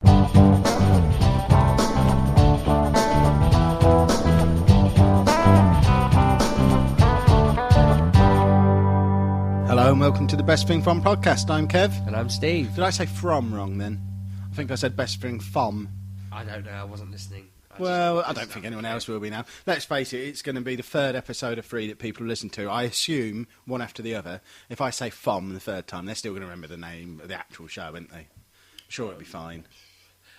Hello and welcome to the Best Thing From podcast. I'm Kev. And I'm Steve. Did I say from wrong then? I think I said Best Thing From. I don't know, I wasn't listening. I don't think anyone else will be now. Let's face it, it's going to be the third episode of 3 that people listen to. I assume, one after the other, if I say From the third time, they're still going to remember the name of the actual show, aren't they? I'm sure it'll be fine.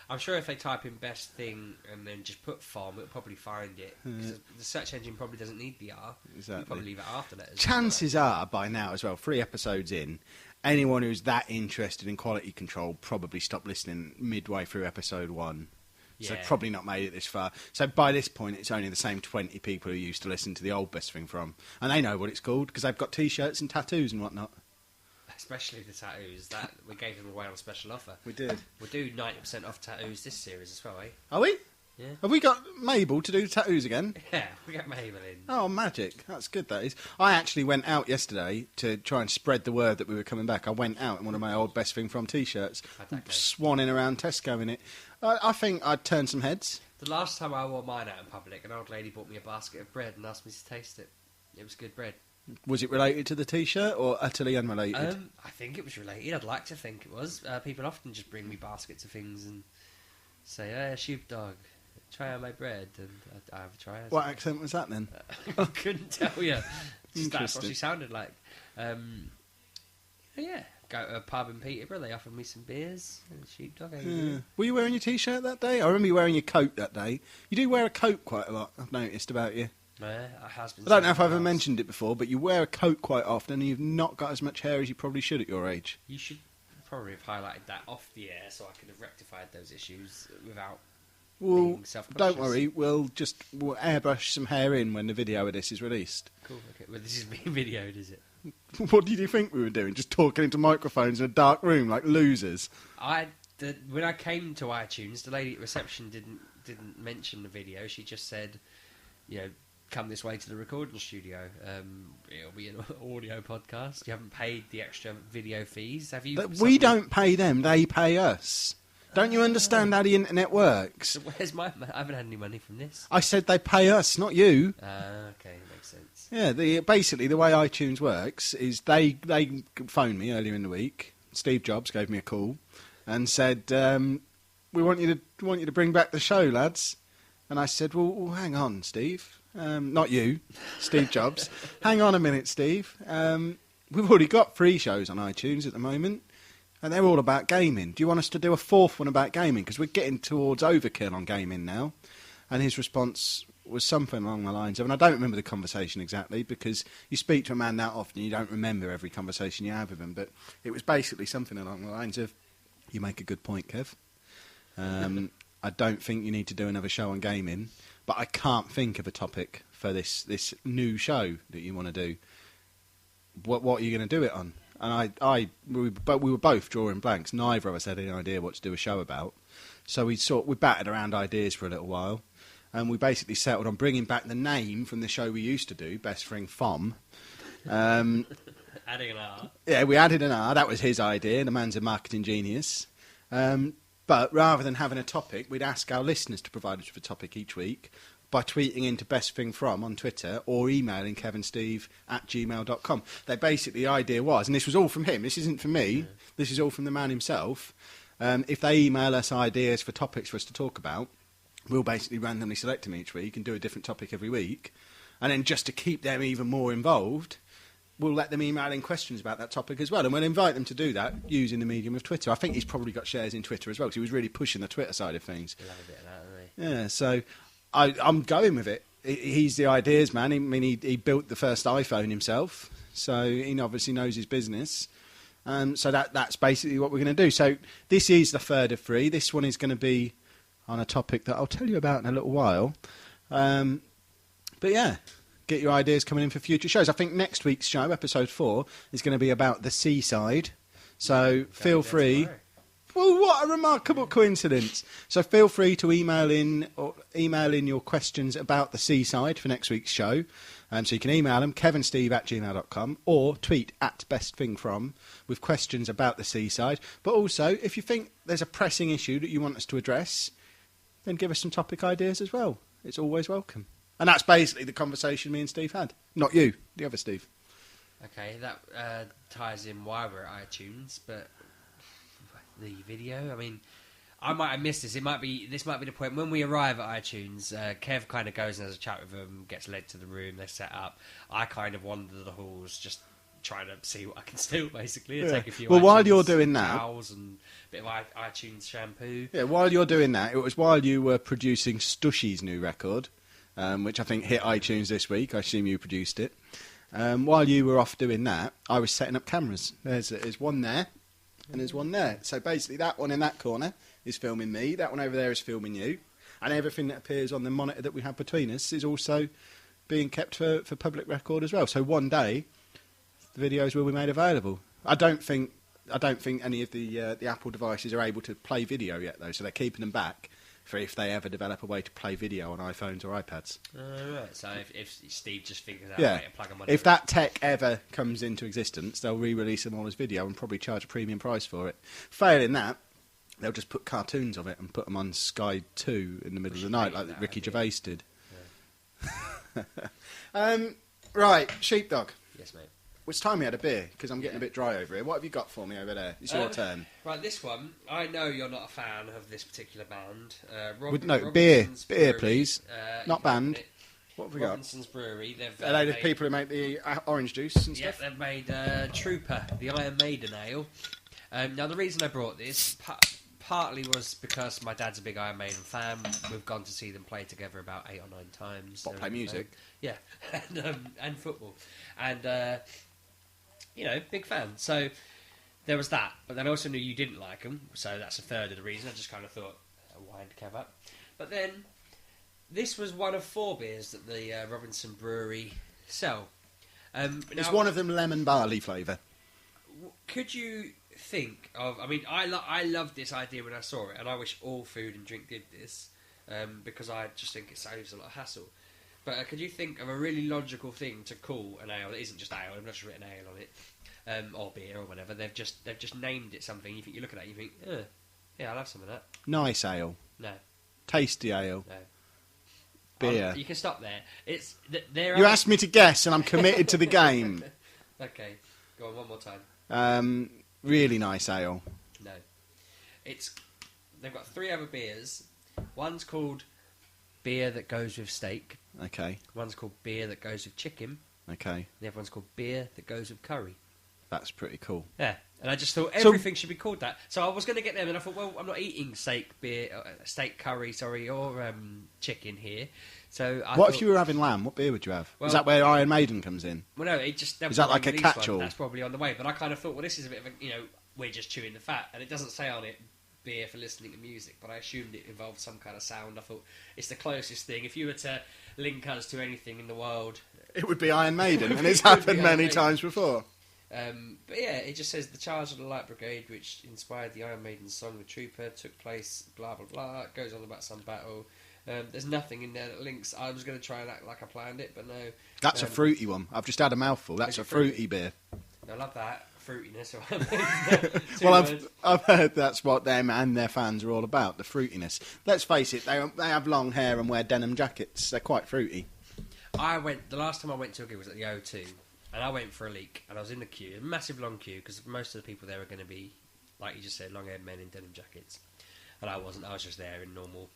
I'm sure if they type in Best Thing and then just put From, it'll probably find it. Because the search engine probably doesn't need the R. Exactly. You'll probably leave it after letters. Chances are, by now as well, 3 episodes in, anyone who's that interested in quality control probably stopped listening midway through episode 1. So probably not made it this far. So by this point, it's only the same 20 people who used to listen to the old Best Thing From. And they know what it's called, because they've got T-shirts and tattoos and whatnot. Especially the tattoos. That we gave them away on a special offer. We did. We'll do 90% off tattoos this series as well, eh? Are we? Yeah. Have we got Mabel to do tattoos again? Yeah, we got Mabel in. Oh, magic. That's good, that is. I actually went out yesterday to try and spread the word that we were coming back. I went out in one of my old Best Thing From T-shirts, swanning around Tesco in it. I think I'd turn some heads. The last time I wore mine out in public, an old lady bought me a basket of bread and asked me to taste it. It was good bread. Was it related to the T-shirt or utterly unrelated? I think it was related. I'd like to think it was. People often just bring me baskets of things and say, "Hey, sheepdog, try out my bread," and I have a try. What accent was that then? I couldn't tell you. That's what she sounded like. Yeah, go to a pub in Peterborough. They offered me some beers and a sheepdog. Were you wearing your T-shirt that day? I remember you wearing your coat that day. You do wear a coat quite a lot, I've noticed about you. I don't know if I've ever mentioned it before, but you wear a coat quite often and you've not got as much hair as you probably should at your age. You should probably have highlighted that off the air so I could have rectified those issues without being self-conscious. Don't worry, we'll airbrush some hair in when the video of this is released. Cool, okay. Well, this is being videoed, is it? What did you think we were doing? Just talking into microphones in a dark room like losers? When I came to iTunes, the lady at reception didn't mention the video. She just said, come this way to the recording studio. It'll be an audio podcast. You haven't paid the extra video fees, have you? We don't pay them, they pay us. Don't you understand how the internet works? So where's I haven't had any money from this. I said they pay us, not you. Okay, makes sense. Yeah, basically the way iTunes works is they phoned me earlier in the week. Steve Jobs gave me a call and said, "We want you to bring back the show, lads." And I said, "Well, hang on, Steve. Not you, Steve Jobs. Hang on a minute, Steve. We've already got 3 shows on iTunes at the moment, and they're all about gaming. Do you want us to do a 4th one about gaming? Because we're getting towards overkill on gaming now." And his response was something along the lines of, and I don't remember the conversation exactly, because you speak to a man that often, you don't remember every conversation you have with him, but it was basically something along the lines of, "You make a good point, Kev. I don't think you need to do another show on gaming, but I can't think of a topic for this new show that you want to do. What are you going to do it on?" And we were both drawing blanks. Neither of us had any idea what to do a show about. So we batted around ideas for a little while, and we basically settled on bringing back the name from the show we used to do, Best Thing From. Adding an R. Yeah, we added an R. That was his idea. The man's a marketing genius. But rather than having a topic, we'd ask our listeners to provide us with a topic each week by tweeting into Best Thing From on Twitter or emailing kevinsteve@gmail.com. The idea was, and this was all from him, this isn't from me, this is all from the man himself, if they email us ideas for topics for us to talk about, we'll basically randomly select them each week and do a different topic every week. And then just to keep them even more involved, we'll let them email in questions about that topic as well. And we'll invite them to do that using the medium of Twitter. I think he's probably got shares in Twitter as well, because he was really pushing the Twitter side of things. He'll have a bit of that, won't he? Yeah, so I'm going with it. He's the ideas man. He built the first iPhone himself, so he obviously knows his business. So that's basically what we're going to do. So this is the 3rd of 3. This one is going to be on a topic that I'll tell you about in a little while. But yeah, get your ideas coming in for future shows. I think next week's show, episode 4, is going to be about the seaside. So feel free Well, what a remarkable coincidence. So feel free to email in your questions about the seaside for next week's show. So you can email them, kevinsteve@gmail.com, or tweet @bestthingfrom with questions about the seaside. But also, if you think there's a pressing issue that you want us to address, then give us some topic ideas as well. It's always welcome. And that's basically the conversation me and Steve had. Not you, the other Steve. Okay, that ties in why we're at iTunes, but the video, I mean, I might have missed this. This might be the point when we arrive at iTunes. Kev kind of goes and has a chat with them, gets led to the room, they're set up. I kind of wander the halls, just trying to see what I can steal, basically. And take a few while you're doing that, towels and a bit of iTunes shampoo. Yeah, while you're doing that, it was while you were producing Stushy's new record, which I think hit iTunes this week. I assume you produced it. While you were off doing that, I was setting up cameras. There's one there, and there's one there. So basically, that one in that corner is filming me. That one over there is filming you. And everything that appears on the monitor that we have between us is also being kept for public record as well. So one day, the videos will be made available. I don't think any of the Apple devices are able to play video yet, though. So they're keeping them back for if they ever develop a way to play video on iPhones or iPads. Right. So if Steve just figures out yeah. a way to plug them on, if that tech ever comes into existence, they'll re-release them all as video and probably charge a premium price for it. Failing that, they'll just put cartoons of it and put them on Sky 2 in the middle of the night, like Ricky Gervais did. Yeah. Right, Sheepdog. Yes, mate. It's time we had a beer, because I'm getting a bit dry over here. What have you got for me over there? It's your turn. Right, this one, I know you're not a fan of this particular band. Beer, Brewery, please. Not band. What have we got? Robinson's Brewery. Are they the people who make the orange juice and stuff? Yeah, they've made Trooper, the Iron Maiden ale. Now, the reason I brought this partly was because my dad's a big Iron Maiden fan. We've gone to see them play together about 8 or 9 times. What, play music? Yeah, and football. And, big fan. So there was that. But then I also knew you didn't like them, so that's a third of the reason. I just kind of thought, wind Kev up. But then, this was one of 4 beers that the Robinson Brewery sell. Is one of them lemon barley flavour? Could you think of... I mean, I loved this idea when I saw it, and I wish all food and drink did this, because I just think it saves a lot of hassle. But could you think of a really logical thing to call an ale that isn't just ale? I've not just written ale on it, or beer or whatever. They've just named it something. You look at it, you think, yeah, I'll have some of that. Nice ale. No. Tasty ale. No. Beer. You can stop there. You asked me to guess, and I'm committed to the game. Okay, go on one more time. Really nice ale. No. They've got 3 other beers. One's called beer that goes with steak. Okay. One's called beer that goes with chicken. Okay. The other one's called beer that goes with curry. That's pretty cool. Yeah, and I just thought everything should be called that. So I was going to get them, and I thought, well, I'm not eating steak curry, or chicken here. So if you were having lamb? What beer would you have? Well, is that where Iron Maiden comes in? Well, no, is that like a catch-all? That's probably on the way. But I kind of thought, well, this is a bit of a, we're just chewing the fat, and it doesn't say on it beer for listening to music, but I assumed it involved some kind of sound. I thought it's the closest thing. If you were to link us to anything in the world, it would be Iron Maiden, and it's happened many times before. But yeah, it just says the charge of the Light Brigade, which inspired the Iron Maiden song "The Trooper," took place. Blah blah blah. It goes on about some battle. There's nothing in there that links. I was going to try and act like I planned it, but no. That's a fruity one. I've just had a mouthful. That's a fruity beer. I love that fruitiness. Well, I've heard that's what them and their fans are all about, the fruitiness. Let's face it, they have long hair and wear denim jackets. They're quite fruity. The last time I went to a gig was at the O2, and I went for a leak, and I was in the queue, a massive long queue, because most of the people there are going to be, like you just said, long-haired men in denim jackets. And I wasn't. I was just there in normal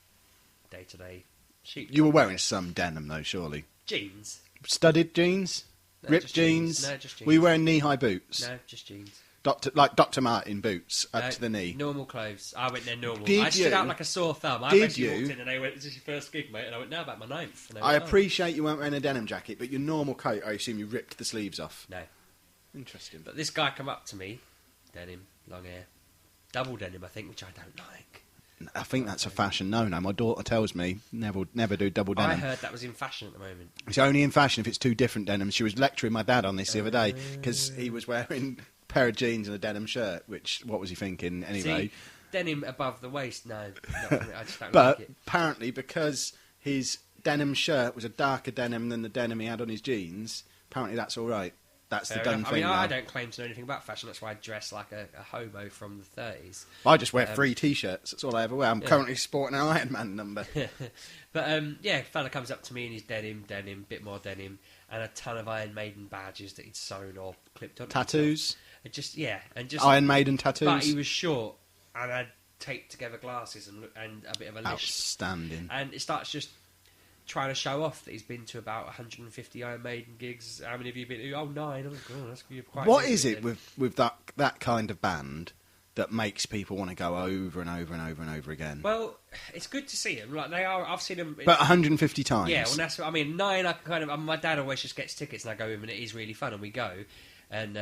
day-to-day sheep. You were wearing some denim, though, surely? Jeans. Studded jeans? No, ripped jeans? No, just jeans. Were you wearing knee-high boots? No, just jeans. Dr. Martin boots up to the knee? Normal clothes. I went there normal. I stood out like a sore thumb. I basically walked in and they went, "Is this your first gig, mate?" And I went, "No, about my 9th." And I appreciate you weren't wearing a denim jacket, but your normal coat, I assume you ripped the sleeves off. No. Interesting. But this guy come up to me, denim, long hair, double denim, I think, which I don't like. I think that's a fashion no-no. My daughter tells me never do double denim. I heard that was in fashion at the moment. It's only in fashion if it's 2 different denims. She was lecturing my dad on this the other day because he was wearing a pair of jeans and a denim shirt, which, what was he thinking anyway? See, denim above the waist, no. Not for me. I just don't But like it. apparently, because his denim shirt was a darker denim than the denim he had on his jeans, apparently that's all right. That's Fair the done enough. thing I mean, now. I don't claim to know anything about fashion. That's why I dress like a hobo from the 30s. I just wear 3 T-shirts. That's all I ever wear. I'm currently sporting an Iron Man number. But a fella comes up to me in his denim, bit more denim, and a ton of Iron Maiden badges that he'd sewn or clipped on. Tattoos? It just Iron Maiden tattoos? But he was short and had taped together glasses and a bit of a lisp. Outstanding. And it starts just trying to show off that he's been to about 150 Iron Maiden gigs. How many have you been to? Oh, 9. Oh, God, that's quite What is it with that kind of band that makes people want to go over and over and over and over again? Well, it's good to see them. Like they are. I've seen them. But 150 times. Yeah, well, that's what I mean. 9. I kind of. My dad always just gets tickets, and I go with him, and it is really fun, and we go. And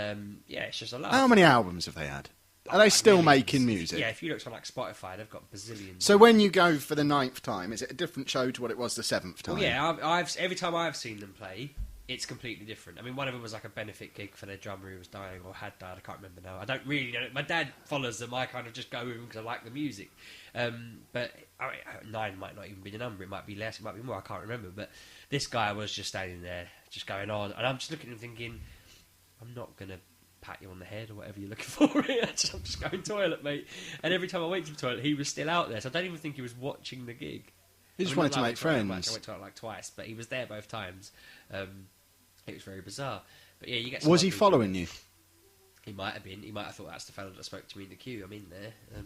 it's just a laugh. How many albums have they had? Are they still making music? Yeah, if you look on like Spotify, they've got bazillions. So when you go for the 9th time, is it a different show to what it was the 7th time? Well, yeah, I've every time I've seen them play, it's completely different. I mean, one of them was like a benefit gig for their drummer who was dying or had died. I can't remember now. I don't really know. My dad follows them. I kind of just go with them because I like the music. But 9 might not even be the number. It might be less. It might be more. I can't remember. But this guy was just standing there, just going on, and I'm just looking at him thinking, I'm not gonna pat you on the head or whatever you're looking for. I'm just going toilet, mate. And every time I went to the toilet, he was still out there. So I don't even think he was watching the gig. He just wanted to make friends. I went to it like twice, but he was there both times. It was very bizarre. But yeah, you get. Was he following you? He might have been. He might have thought that's the fellow that spoke to me in the queue. I'm in there.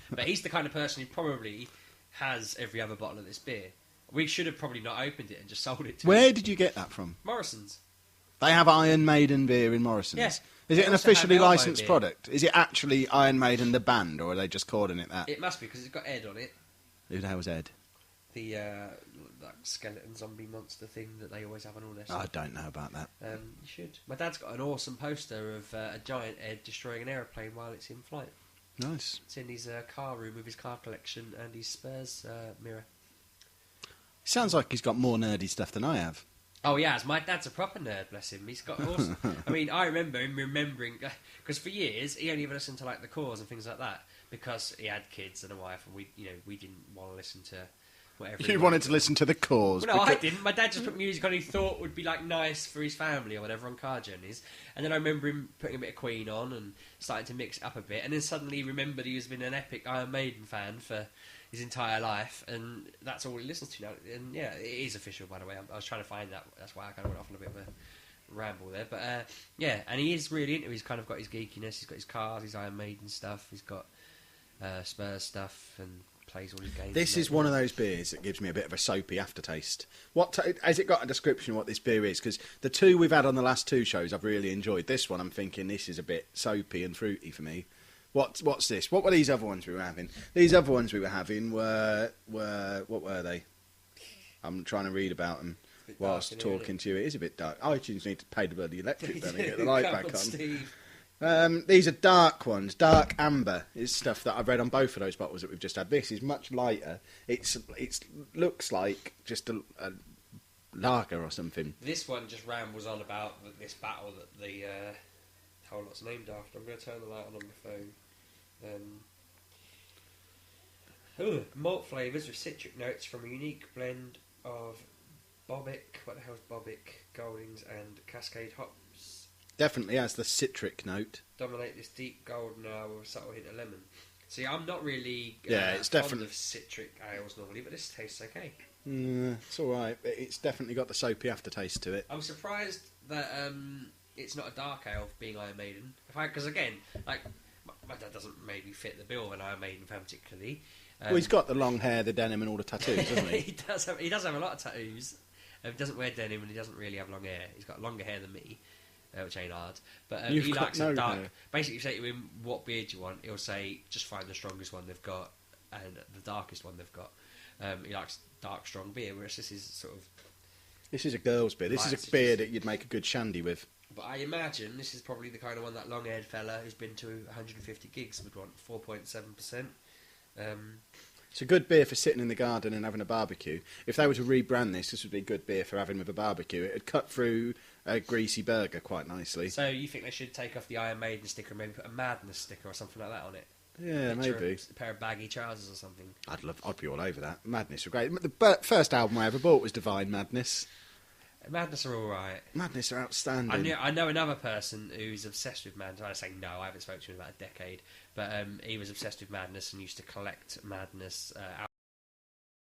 But he's the kind of person who probably has every other bottle of this beer. We should have probably not opened it and just sold it to Where him. did you get that from? Morrison's. They have Iron Maiden beer in Morrison's. Yeah. Is it an also have officially Elbow licensed beer. product? Is it actually Iron Maiden the band, or are they just calling it that? It must be because it's got Ed on it. Who the hell's Ed? The like skeleton zombie monster thing that they always have on all their I stuff. don't know about that. You should. My dad's got an awesome poster of a giant Ed destroying an aeroplane while it's in flight. Nice. It's in his car room with his car collection and his Spurs mirror. Sounds like he's got more nerdy stuff than I have. Oh, yeah, my dad's a proper nerd, bless him. He's got awesome... I mean, I remember him remembering... Because for years, he only ever listened to, like, The Cause and things like that because he had kids and a wife and we didn't want to listen to whatever... You wanted to listen to The Cause. Well, no, I didn't. My dad just put music on he thought would be, like, nice for his family or whatever on car journeys. And then I remember him putting a bit of Queen on and starting to mix it up a bit. And then suddenly he remembered he has been an epic Iron Maiden fan for his entire life, and that's all he listens to now. And yeah, it is official, by the way. I was trying to find that. That's why I kind of went off on a bit of a ramble there. But yeah, and he is really into. He's kind of got his geekiness. He's got his cars, his Iron Maiden stuff. He's got Spurs stuff, and plays all his games. This is one of those beers that gives me a bit of a soapy aftertaste. Has it got a description of what this beer is? Because the 2 we've had on the last 2 shows, I've really enjoyed. This one, I'm thinking this is a bit soapy and fruity for me. What's this? What were these other ones we were having? These other ones we were having were what were they? I'm trying to read about them whilst talking to you. It is a bit dark. iTunes need to pay the bloody electric bill and get the light back on. Steve. These are dark ones. Dark amber is stuff that I've read on both of those bottles that we've just had. This is much lighter. It looks like just a lager or something. This one just rambles on about this battle that the whole lot's named after. I'm going to turn the light on my phone. Malt flavours with citric notes from a unique blend of Bobic, what the hell's Bobic, Goldings and Cascade hops. Definitely has the citric note. Dominate this deep golden ale with a subtle hint of lemon. See, I'm not really it's fond definitely of citric ales normally, but this tastes okay. It's all right. It's definitely got the soapy aftertaste to it. I'm surprised that it's not a dark ale for being Iron Maiden. Because again, like my dad doesn't maybe fit the bill of an Iron Maiden fan particularly. Well, he's got the long hair, the denim, and all the tattoos, doesn't he? He does have a lot of tattoos. He doesn't wear denim and he doesn't really have long hair. He's got longer hair than me, which ain't hard. But he likes a dark. Hair. Basically, if you say to him, "What beer do you want?" He'll say, "Just find the strongest one they've got and the darkest one they've got." He likes dark, strong beer, whereas this is sort of. This is a girl's beer. This is a beer that you'd make a good shandy with. But I imagine this is probably the kind of one that long-haired fella who's been to 150 gigs would want. 4.7%. It's a good beer for sitting in the garden and having a barbecue. If they were to rebrand this would be a good beer for having with a barbecue. It'd cut through a greasy burger quite nicely. So you think they should take off the Iron Maiden sticker and maybe put a Madness sticker or something like that on it? Yeah, Picture maybe. a pair of baggy trousers or something. I'd be all over that. Madness were great. The first album I ever bought was Divine Madness. Madness are all right. Madness are outstanding. I know another person who's obsessed with Madness. I say no, I haven't spoken to him in about a decade, but he was obsessed with Madness and used to collect Madness